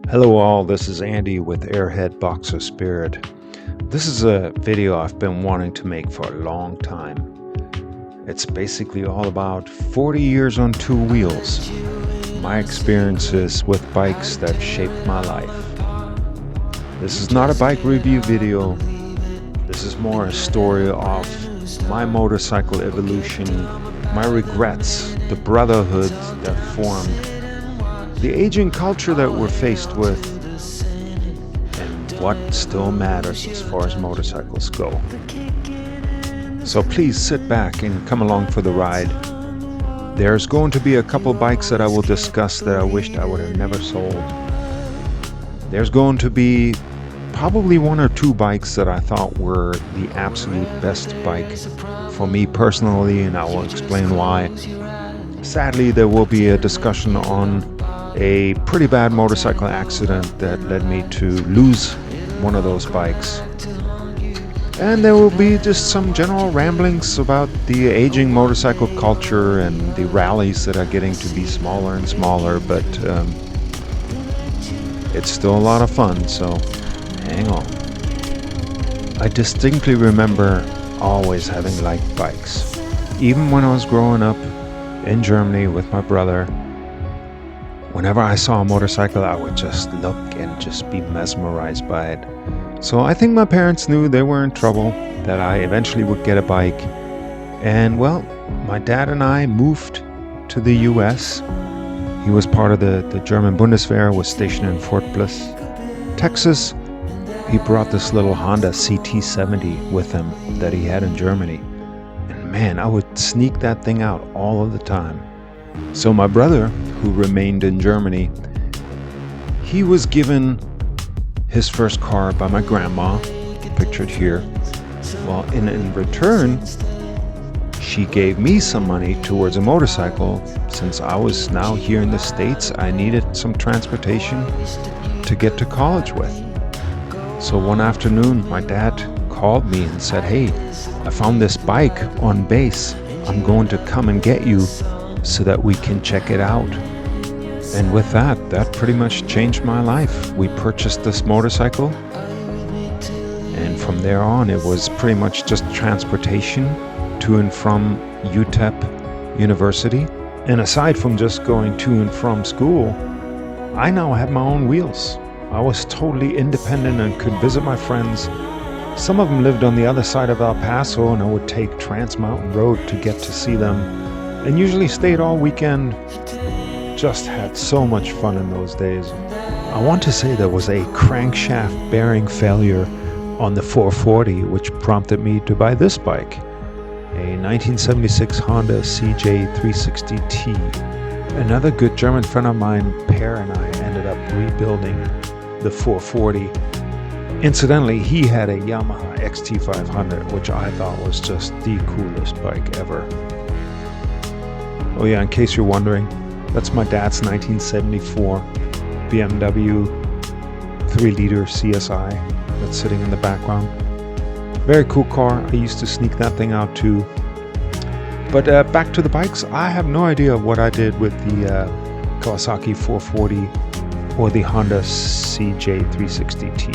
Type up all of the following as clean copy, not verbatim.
Hello all, this is Andy with Airhead Boxer Spirit. This is a video I've been wanting to make for a long time. It's basically all about 40 years on two wheels, my experiences with bikes that shaped my life. This is not a bike review video, this is more a story of my motorcycle evolution, my regrets, the brotherhood that formed, the aging culture that we're faced with, and what still matters as far as motorcycles go. So please sit back and come along for the ride. There's going to be a couple bikes that I will discuss that I wished I would have never sold. There's going to be probably one or two bikes that I thought were the absolute best bike for me personally, and I will explain why. Sadly, there will be a discussion on a pretty bad motorcycle accident that led me to lose one of those bikes. And there will be just some general ramblings about the aging motorcycle culture and the rallies that are getting to be smaller and smaller, but it's still a lot of fun, so hang on. I distinctly remember always having liked bikes. Even when I was growing up in Germany with my brother, whenever I saw a motorcycle, I would just look and just be mesmerized by it. So I think my parents knew they were in trouble, that I eventually would get a bike. And well, my dad and I moved to the US. He was part of the German Bundeswehr, was stationed in Fort Bliss, Texas. He brought this little Honda CT70 with him that he had in Germany. And man, I would sneak that thing out all of the time. So my brother, who remained in Germany, he was given his first car by my grandma, pictured here. Well, in return, she gave me some money towards a motorcycle. Since I was now here in the States, I needed some transportation to get to college with. So one afternoon, my dad called me and said, "Hey, I found this bike on base. I'm going to come and get you so that we can check it out." And with that pretty much changed my life. We purchased this motorcycle, and from there on it was pretty much just transportation to and from UTEP University. And aside from just going to and from school, I now had my own wheels. I was totally independent and could visit my friends. Some of them lived on the other side of El Paso, and I would take Trans Mountain Road to get to see them, and usually stayed all weekend. Just had so much fun in those days. I want to say there was a crankshaft bearing failure on the 440 which prompted me to buy this bike, a 1976 Honda CJ360T. Another good German friend of mine, Per, and I ended up rebuilding the 440. Incidentally, he had a Yamaha XT500, which I thought was just the coolest bike ever. Oh yeah, in case you're wondering, that's my dad's 1974 BMW 3-liter CSI that's sitting in the background. Very cool car. I used to sneak that thing out too. But back to the bikes, I have no idea what I did with the Kawasaki 440 or the Honda CJ360T.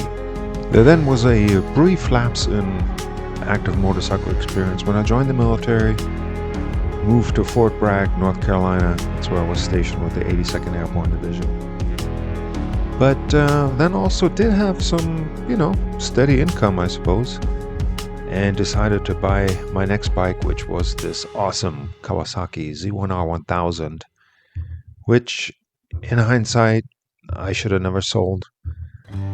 There then was a brief lapse in active motorcycle experience when I joined the military. Moved to Fort Bragg, North Carolina. That's where I was stationed with the 82nd Airborne Division. But then also did have some, steady income, I suppose. And decided to buy my next bike, which was this awesome Kawasaki Z1-R 1000. Which, in hindsight, I should have never sold.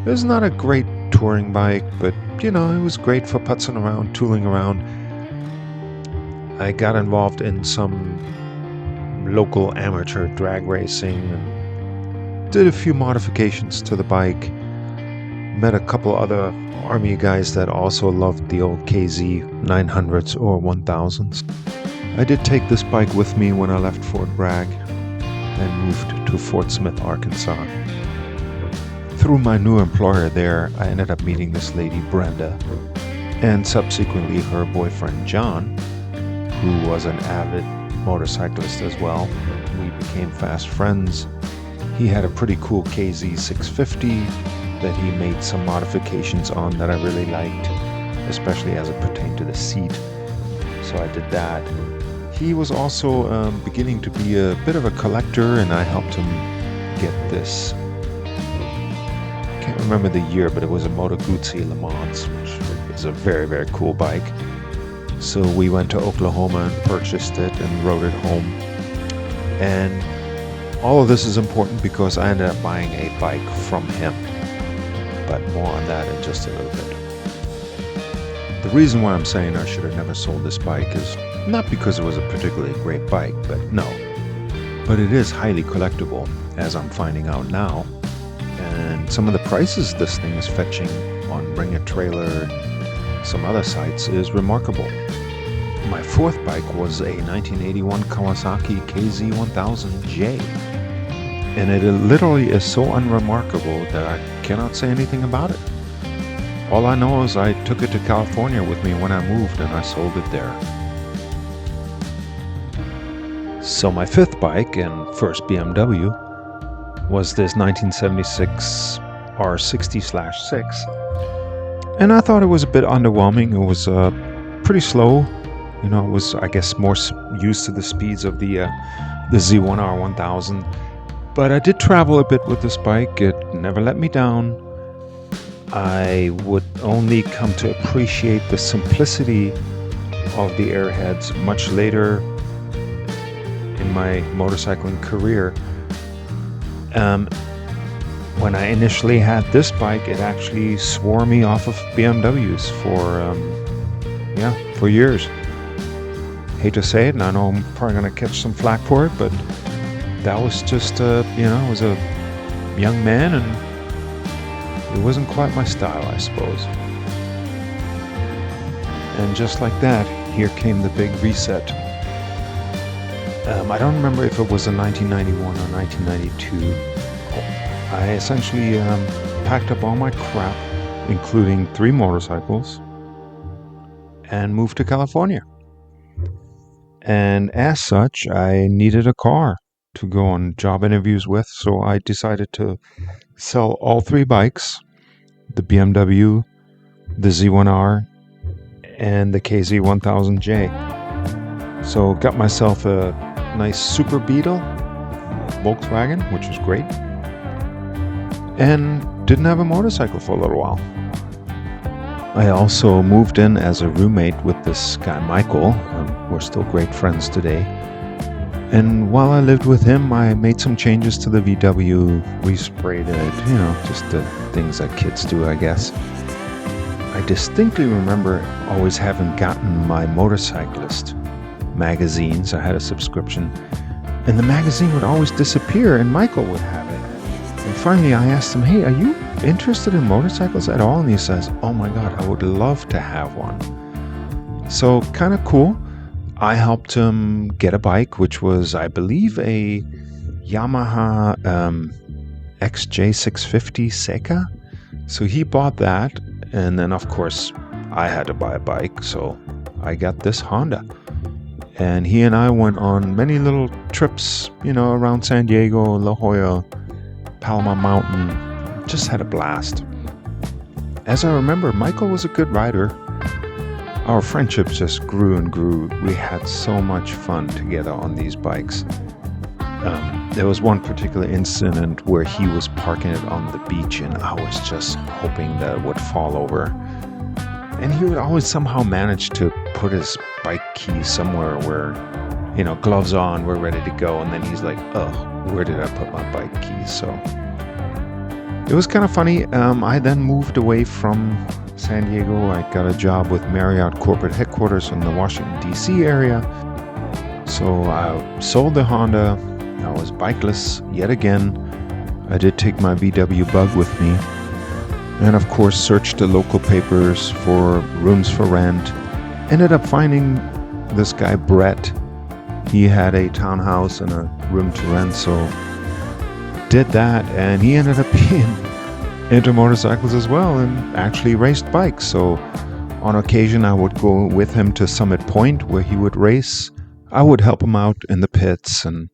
It was not a great touring bike, but, it was great for putzing around, tooling around. I got involved in some local amateur drag racing and did a few modifications to the bike. Met a couple other Army guys that also loved the old KZ900s or 1000s. I did take this bike with me when I left Fort Bragg and moved to Fort Smith, Arkansas. Through my new employer there, I ended up meeting this lady, Brenda, and subsequently her boyfriend, John, who was an avid motorcyclist as well. We became fast friends. He had a pretty cool KZ650 that he made some modifications on that I really liked, especially as it pertained to the seat. So I did that. He was also beginning to be a bit of a collector, and I helped him get this. I can't remember the year, but it was a Moto Guzzi Le Mans, which is a very, very cool bike. So we went to Oklahoma and purchased it and rode it home. And all of this is important because I ended up buying a bike from him. But more on that in just a little bit. The reason why I'm saying I should have never sold this bike is not because it was a particularly great bike, but it is highly collectible, as I'm finding out now. And some of the prices this thing is fetching on Bring a Trailer and some other sites is remarkable. My fourth bike was a 1981 Kawasaki KZ1000J. And it literally is so unremarkable that I cannot say anything about it. All I know is I took it to California with me when I moved and I sold it there. So my fifth bike and first BMW was this 1976 R60/6. And I thought it was a bit underwhelming. It was pretty slow. You know, it was, I guess, more used to the speeds of the Z1-R 1000. But I did travel a bit with this bike. It never let me down. I would only come to appreciate the simplicity of the Airheads much later in my motorcycling career. When I initially had this bike, it actually swore me off of BMWs for years. Hate to say it, and I know I'm probably going to catch some flack for it, but that was just, I was a young man, and it wasn't quite my style, I suppose. And just like that, here came the big reset. I don't remember if it was in 1991 or 1992. I essentially packed up all my crap, including 3 motorcycles, and moved to California. And as such, I needed a car to go on job interviews with, so I decided to sell all 3 bikes, the BMW, the Z1-R, and the KZ1000J. So got myself a nice Super Beetle, Volkswagen, which was great, and didn't have a motorcycle for a little while. I also moved in as a roommate with this guy Michael. We're still great friends today. And while I lived with him, I made some changes to the VW, resprayed it, just the things that kids do, I guess. I distinctly remember always having gotten my motorcyclist magazines. I had a subscription, and the magazine would always disappear, and Michael would have it. And finally I asked him, hey, are you interested in motorcycles at all? And he says, oh my God, I would love to have one. So kind of cool. I helped him get a bike, which was, I believe, a Yamaha XJ650 Seca. So he bought that, and then of course I had to buy a bike, so I got this Honda. And he and I went on many little trips, around San Diego, La Jolla, Palma Mountain. Just had a blast. As I remember, Michael was a good rider. Our friendship just grew and grew. We had so much fun together on these bikes. There was one particular incident where he was parking it on the beach, and I was just hoping that it would fall over. And he would always somehow manage to put his bike key somewhere where, gloves on, we're ready to go. And then he's like, oh, where did I put my bike keys? So it was kind of funny. I then moved away from San Diego. I got a job with Marriott corporate headquarters in the Washington, D.C. area. So I sold the Honda. I was bikeless yet again. I did take my VW Bug with me. And of course searched the local papers for rooms for rent. Ended up finding this guy Brett. He had a townhouse and a room to rent, so did that, and he ended up being into motorcycles as well and actually raced bikes. So on occasion I would go with him to Summit Point where he would race. I would help him out in the pits, and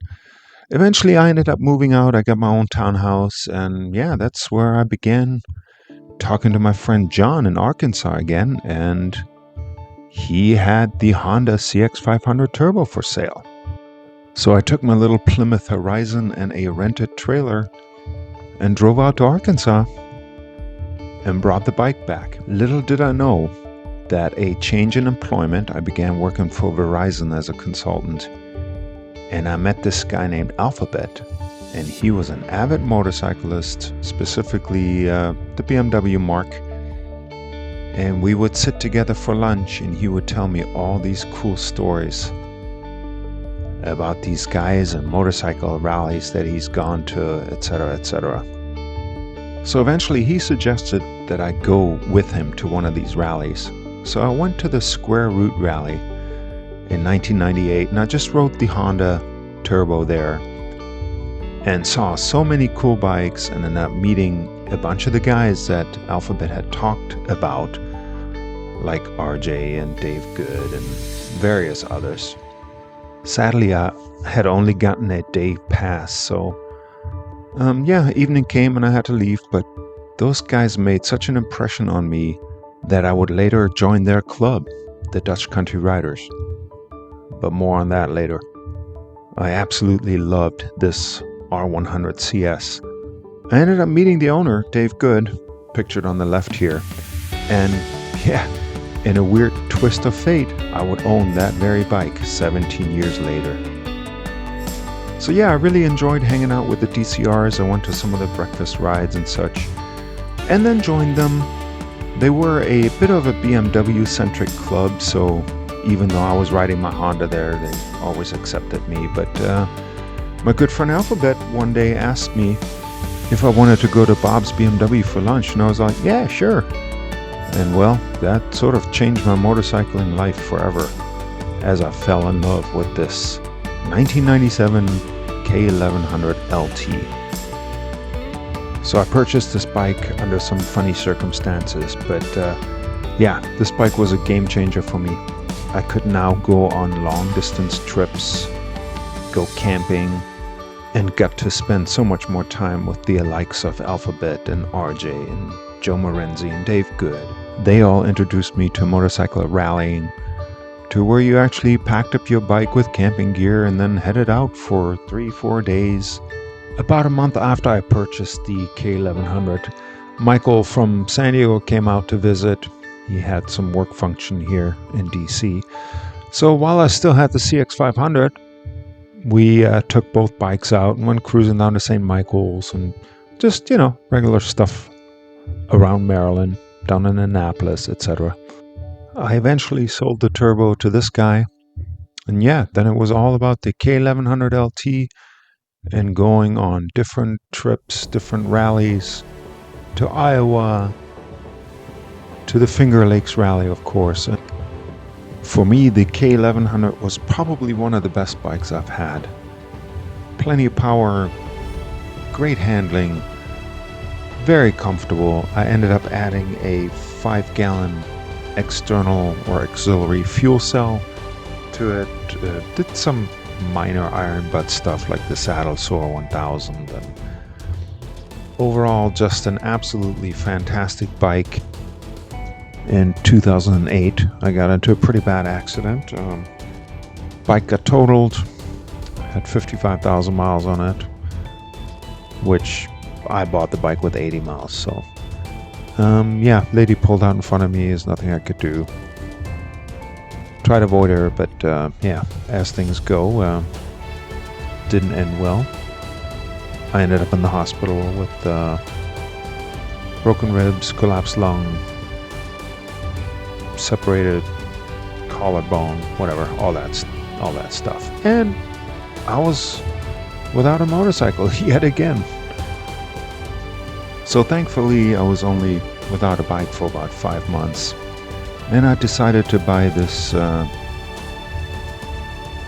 Eventually, I ended up moving out. I got my own townhouse, and yeah, that's where I began talking to my friend John in Arkansas again, and he had the Honda CX500 Turbo for sale. So I took my little Plymouth Horizon and a rented trailer and drove out to Arkansas and brought the bike back. Little did I know that a change in employment, I began working for Verizon as a consultant, and I met this guy named Alphabet, and he was an avid motorcyclist, specifically the BMW Mark. And we would sit together for lunch, and he would tell me all these cool stories about these guys and motorcycle rallies that he's gone to, etc., etc. So eventually he suggested that I go with him to one of these rallies. So I went to the Square Root Rally in 1998, and I just rode the Honda Turbo there and saw so many cool bikes, and ended up meeting a bunch of the guys that Alphabet had talked about, like RJ and Dave Good and various others. Sadly, I had only gotten a day pass, so evening came and I had to leave, but those guys made such an impression on me that I would later join their club, the Dutch Country Riders. But more on that later. I absolutely loved this R100CS. I ended up meeting the owner, Dave Good, pictured on the left here, and yeah, in a weird twist of fate, I would own that very bike 17 years later. So yeah, I really enjoyed hanging out with the DCRs. I went to some of the breakfast rides and such, and then joined them. They were a bit of a BMW-centric club, so even though I was riding my Honda there, they always accepted me. But my good friend Alphabet one day asked me if I wanted to go to Bob's BMW for lunch, and I was like, yeah, sure. And well, that sort of changed my motorcycling life forever, as I fell in love with this 1997 K1100LT. So I purchased this bike under some funny circumstances, but yeah, this bike was a game changer for me. I could now go on long distance trips, go camping, and got to spend so much more time with the likes of Alphabet and RJ and Joe Morenzi and Dave Good. They all introduced me to motorcycle rallying, to where you actually packed up your bike with camping gear and then headed out for 3-4 days. About a month after I purchased the K1100, Michael from San Diego came out to visit. He had some work function here in DC. So while I still had the CX500, we took both bikes out and went cruising down to St. Michael's and just, regular stuff around Maryland, down in Annapolis, etc. I eventually sold the Turbo to this guy. And yeah, then it was all about the K1100LT and going on different trips, different rallies, to Iowa, to the Finger Lakes Rally, of course. And for me, the K1100 was probably one of the best bikes I've had. Plenty of power, great handling, very comfortable. I ended up adding a 5-gallon external or auxiliary fuel cell to it. Did some minor iron butt stuff like the Saddle Soar 1000, and overall just an absolutely fantastic bike. In 2008 I got into a pretty bad accident. Bike got totaled, had 55,000 miles on it, which I bought the bike with 80 miles. So yeah, lady pulled out in front of me. There's nothing I could do. Tried to avoid her, but yeah, as things go, didn't end well. I ended up in the hospital with broken ribs, collapsed lung, separated collarbone, whatever, all that stuff. And I was without a motorcycle yet again. So thankfully I was only without a bike for about 5 months. And I decided to buy this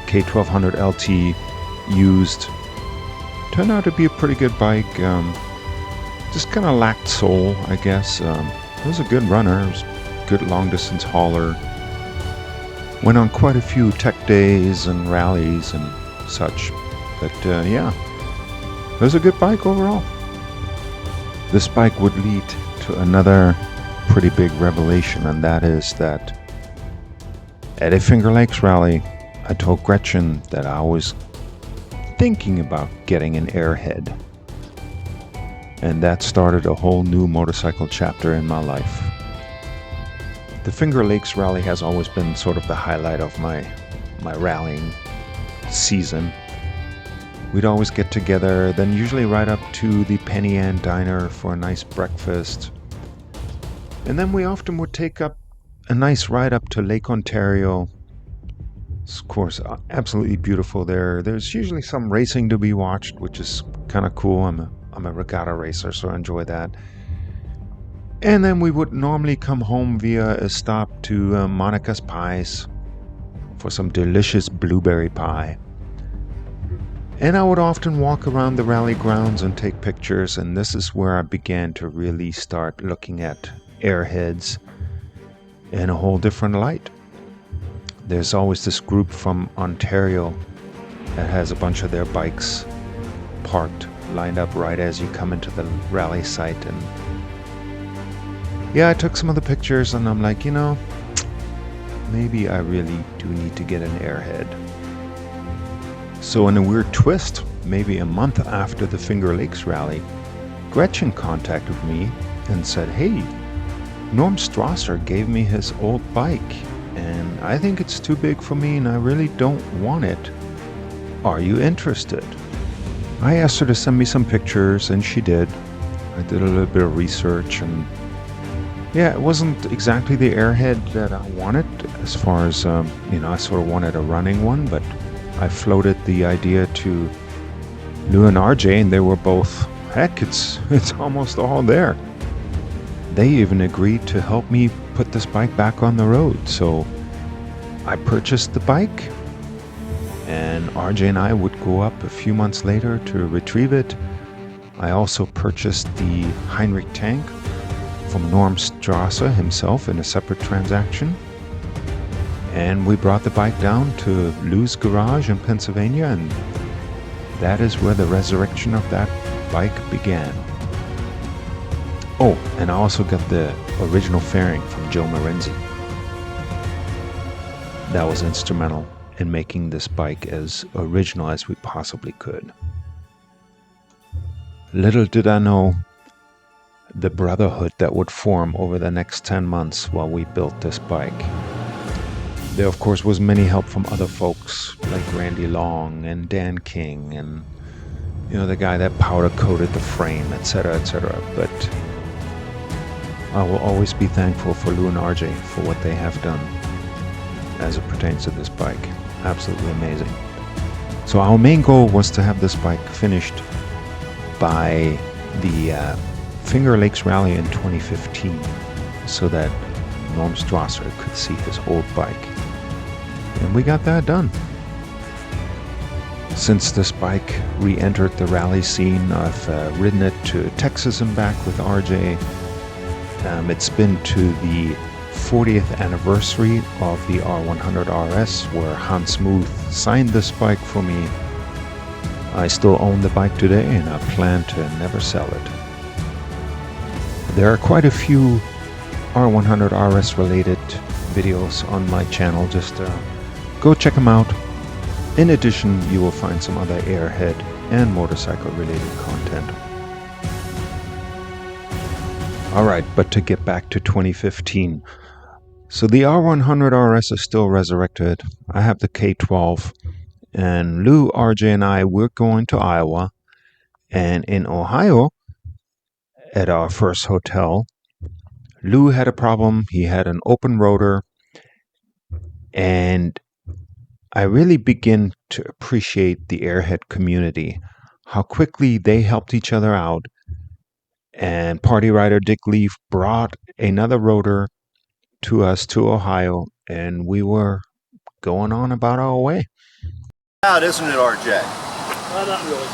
K1200LT used. Turned out to be a pretty good bike. Just kind of lacked soul, I guess. It was a good runner. It was a good long distance hauler. Went on quite a few tech days and rallies and such. But yeah, it was a good bike overall. This bike would lead to another pretty big revelation, and that is that at a Finger Lakes rally, I told Gretchen that I was thinking about getting an Airhead. And that started a whole new motorcycle chapter in my life. The Finger Lakes rally has always been sort of the highlight of my rallying season. We'd always get together, then usually ride up to the Penny Ann Diner for a nice breakfast. And then we often would take up a nice ride up to Lake Ontario. It's, of course, absolutely beautiful there. There's usually some racing to be watched, which is kind of cool. I'm a regatta racer, so I enjoy that. And then we would normally come home via a stop to Monica's Pies for some delicious blueberry pie. And I would often walk around the rally grounds and take pictures, and this is where I began to really start looking at Airheads in a whole different light. There's always this group from Ontario that has a bunch of their bikes parked, lined up right as you come into the rally site. And yeah, I took some of the pictures and I'm like, you know, maybe I really do need to get an Airhead. So in a weird twist, maybe a month after the Finger Lakes rally, Gretchen contacted me and said, hey, Norm Strasser gave me his old bike and I think it's too big for me and I really don't want it. Are you interested? I asked her to send me some pictures and she did. I did a little bit of research and yeah, it wasn't exactly the Airhead that I wanted as far as, you know, I sort of wanted a running one, but I floated the idea to Lou and RJ and they were both, heck, it's almost all there. They even agreed to help me put this bike back on the road. So I purchased the bike and RJ and I would go up a few months later to retrieve it. I also purchased the Heinrich tank from Norm Strasser himself in a separate transaction. And we brought the bike down to Lou's garage in Pennsylvania, and that is where the resurrection of that bike began. Oh, and I also got the original fairing from Joe Marenzi. That was instrumental in making this bike as original as we possibly could. Little did I know the brotherhood that would form over the next 10 months while we built this bike. There, of course, was many help from other folks like Randy Long and Dan King and, you know, the guy that powder coated the frame, etc., etc. But I will always be thankful for Lou and RJ for what they have done as it pertains to this bike. Absolutely amazing. So our main goal was to have this bike finished by the Finger Lakes Rally in 2015 so that Norm Strasser could see his old bike. And we got that done. Since this bike re-entered the rally scene, I've ridden it to Texas and back with RJ. It's been to the 40th anniversary of the R100RS, where Hans Muth signed this bike for me. I still own the bike today and I plan to never sell it. There are quite a few R100RS related videos on my channel, just go check them out. In addition, you will find some other Airhead and motorcycle related content. Alright, but to get back to 2015. So the R100RS is still resurrected. I have the K12 and Lou, RJ and I, we're going to Iowa. And in Ohio, at our first hotel, Lou had a problem. He had an open rotor, and I really begin to appreciate the Airhead community, how quickly they helped each other out. And party rider Dick Leaf brought another rotor to us to Ohio, and we were going on about our way. Out, isn't it, RJ? Not really.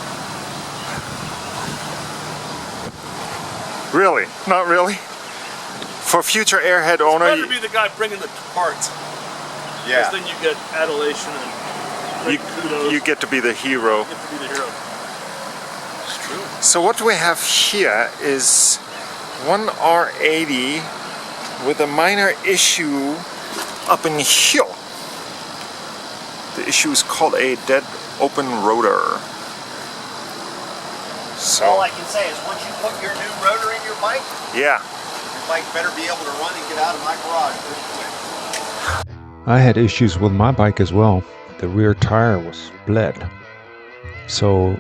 Really? Not really? For future Airhead owner, Better be the guy bringing the parts. Yeah. Because then you get adulation and You get to be the hero. It's true. So what we have here is one R80 with a minor issue up in here. The issue is called a dead open rotor. So All I can say is once you put your new rotor in your bike, yeah, your bike better be able to run and get out of my garage pretty quick. I had issues with my bike as well. The rear tire was split. So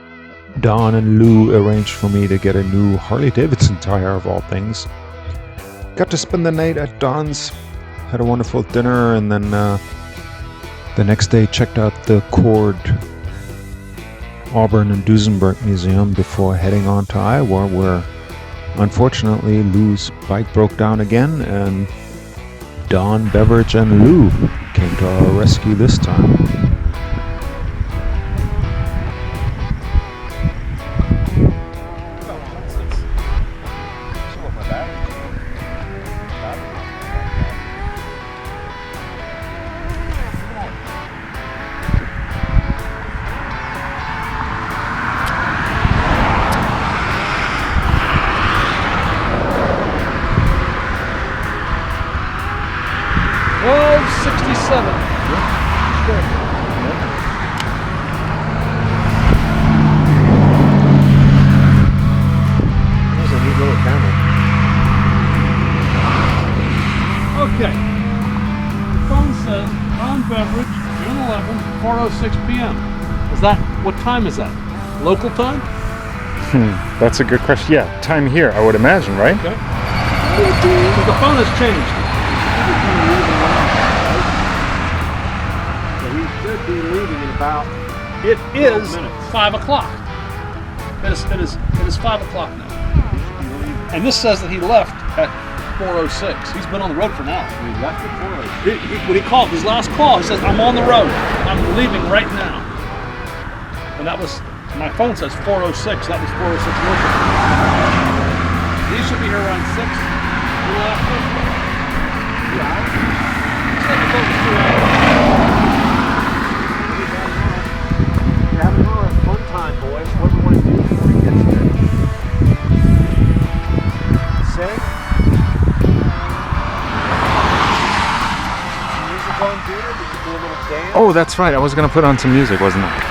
Don and Lou arranged for me to get a new Harley-Davidson tire of all things. Got to spend the night at Don's, had a wonderful dinner, and then the next day checked out the Cord Auburn and Duesenberg Museum before heading on to Iowa, where unfortunately Lou's bike broke down again, and Don, Beveridge, and Lou came to our rescue this time. Okay. The phone says on Beveridge, June 11th, 4:06 p.m. Is that, what time is that? Local time? that's a good question. Yeah, time here, I would imagine, right? Okay. So the phone has changed. So he should be leaving in about It is 12 minutes. 5 o'clock. It is 5 o'clock now. And this says that he left at 4:06. He's been on the road for an hour. He left at 4:06. When he called, his last call, he says, I'm on the road. I'm leaving right now. And that was, my phone says 4:06. That was 4:06 local. He should be here around 6. You're having a fun time, boys. What do we want to do before he gets here? Say? Music on, Peter? We could do a little dance. Oh, that's right. I was going to put on some music, wasn't I?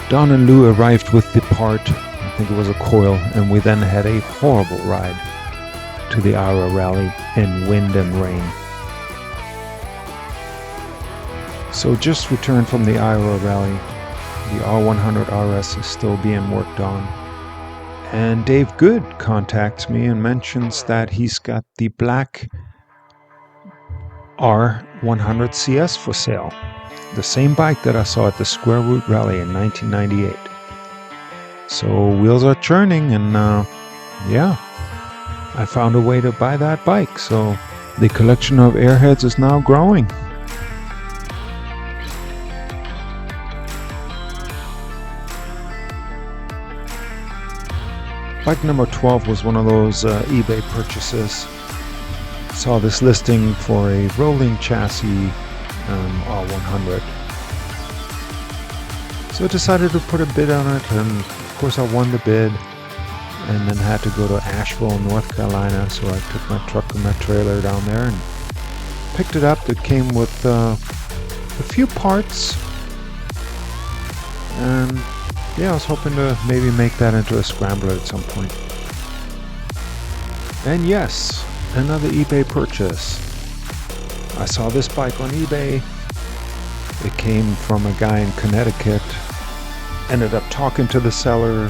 Don and Lou arrived with the part, I think it was a coil, and we then had a horrible ride to the Iowa rally in wind and rain. So just returned from the Iowa rally. The R100RS is still being worked on. And Dave Good contacts me and mentions that he's got the black R100CS for sale. The same bike that I saw at the Square Root Rally in 1998. So wheels are churning, and yeah, I found a way to buy that bike. So the collection of Airheads is now growing. Bike number 12 was one of those eBay purchases. Saw this listing for a rolling chassis R100. So I decided to put a bid on it, and of course I won the bid, and then had to go to Asheville, North Carolina. So I took my truck and my trailer down there and picked it up. It came with a few parts, and yeah, I was hoping to maybe make that into a scrambler at some point. And yes, another eBay purchase. I saw this bike on eBay. It came from a guy in Connecticut. Ended up talking to the seller,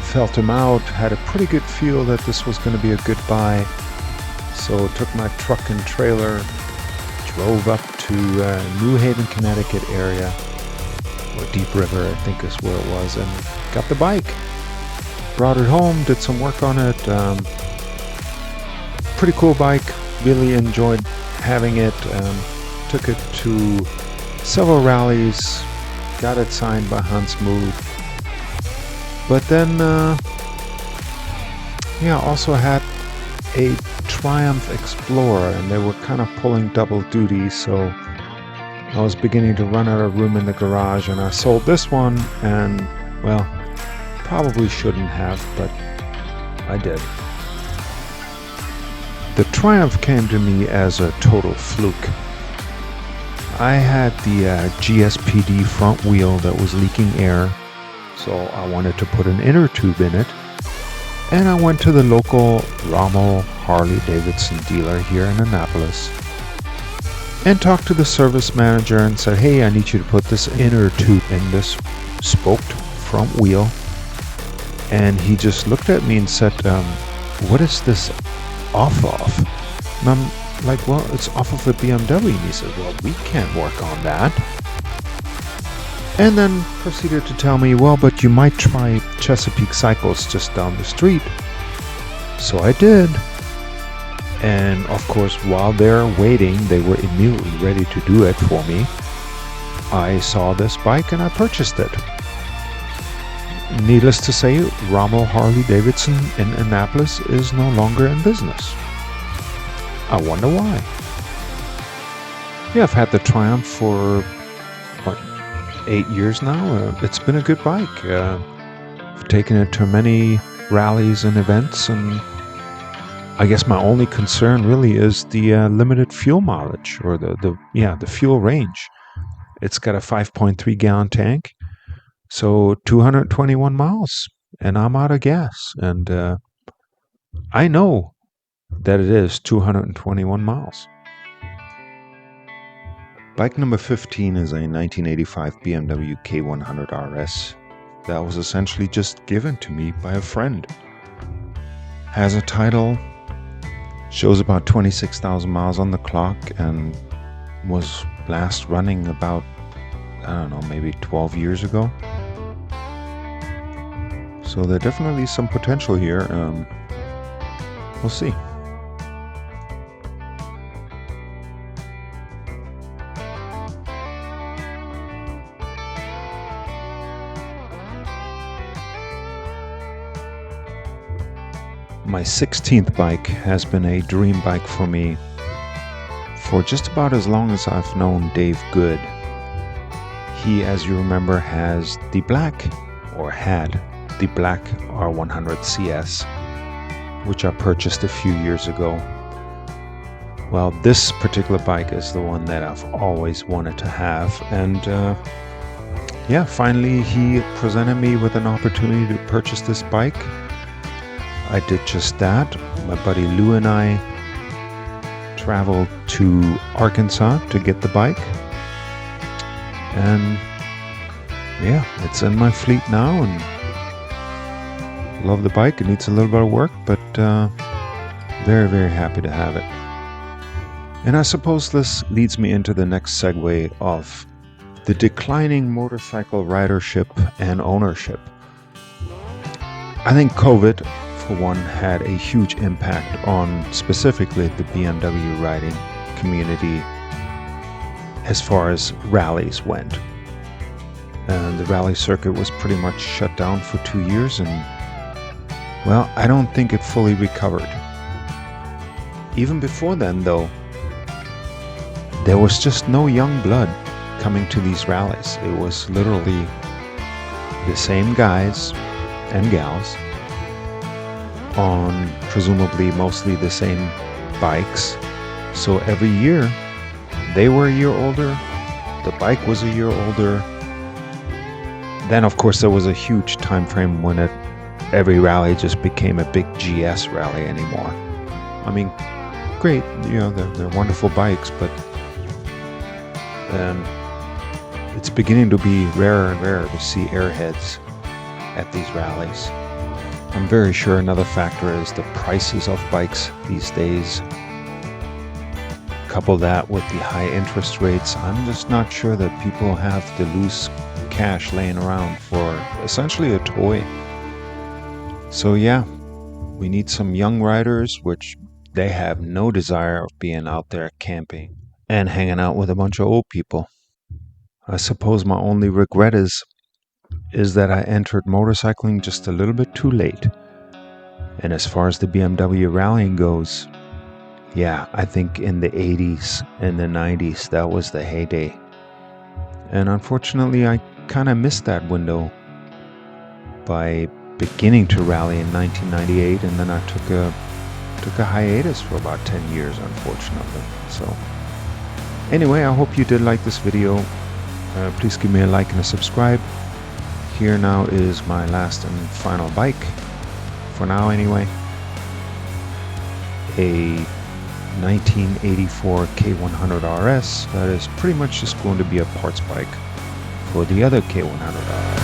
felt him out, had a pretty good feel that this was going to be a good buy. So took my truck and trailer, drove up to New Haven, Connecticut area, or Deep River I think is where it was, and got the bike. brought it home, did some work on it. Pretty cool bike. Really enjoyed having it. Took it to several rallies. Got it signed by Hans Smooth. But then, yeah, also had a Triumph Explorer, and they were kind of pulling double duty, so I was beginning to run out of room in the garage, and I sold this one, and, well, probably shouldn't have, but I did. The Triumph came to me as a total fluke. I had the GSPD front wheel that was leaking air, so I wanted to put an inner tube in it, and I went to the local Rommel Harley-Davidson dealer here in Annapolis and talked to the service manager and said, hey, I need you to put this inner tube in this spoked front wheel. And he just looked at me and said, what is this off of? And I'm like, well, it's off of the BMW. And he said, well, we can't work on that. And then proceeded to tell me, well, but you might try Chesapeake Cycles just down the street. So I did. And of course, while they're waiting, they were immediately ready to do it for me. I saw this bike and I purchased it. Needless to say, Rommel Harley-Davidson in Annapolis is no longer in business. I wonder why. Yeah, I've had the Triumph for, what, 8 years now. It's been a good bike. I've taken it to many rallies and events, and I guess my only concern really is the limited fuel mileage, or the fuel range. It's got a 5.3 gallon tank, so 221 miles, and I'm out of gas. And I know that it is 221 miles. Bike number 15 is a 1985 BMW K1100RS that was essentially just given to me by a friend. Has a title, shows about 26,000 miles on the clock, and was last running about, I don't know, maybe 12 years ago. So there's definitely some potential here. We'll see. My 16th bike has been a dream bike for me for just about as long as I've known Dave Good. He, as you remember, has the black, or had the black R100CS, which I purchased a few years ago. Well, this particular bike is the one that I've always wanted to have, and yeah, finally he presented me with an opportunity to purchase this bike. I did just that. My buddy Lou and I traveled to Arkansas to get the bike, and yeah, it's in my fleet now, and love the bike. It needs a little bit of work, but very, very happy to have it. And I suppose this leads me into the next segue of the declining motorcycle ridership and ownership. I think COVID, for one, had a huge impact on specifically the BMW riding community as far as rallies went. And the rally circuit was pretty much shut down for 2 years, and well, I don't think it fully recovered. Even before then, though, there was just no young blood coming to these rallies. It was literally the same guys and gals on presumably mostly the same bikes. So every year they were a year older, the bike was a year older. Then of course there was a huge time frame when every rally just became a big GS rally anymore. I mean, great, you know, they're wonderful bikes, but it's beginning to be rarer and rarer to see Airheads at these rallies. I'm very sure another factor is the prices of bikes these days. Couple that with the high interest rates, I'm just not sure that people have the loose cash laying around for essentially a toy. So yeah, we need some young riders, which they have no desire of being out there camping and hanging out with a bunch of old people. I suppose my only regret is that I entered motorcycling just a little bit too late. And as far as the BMW rallying goes, yeah, I think in the 80s and the 90s, that was the heyday. And unfortunately, I kind of missed that window by beginning to rally in 1998, and then I took a hiatus for about 10 years, unfortunately. So anyway, I hope you did like this video. Please give me a like and a subscribe. Here now is my last and final bike, for now anyway. A 1984 K100RS that is pretty much just going to be a parts bike for the other K100RS.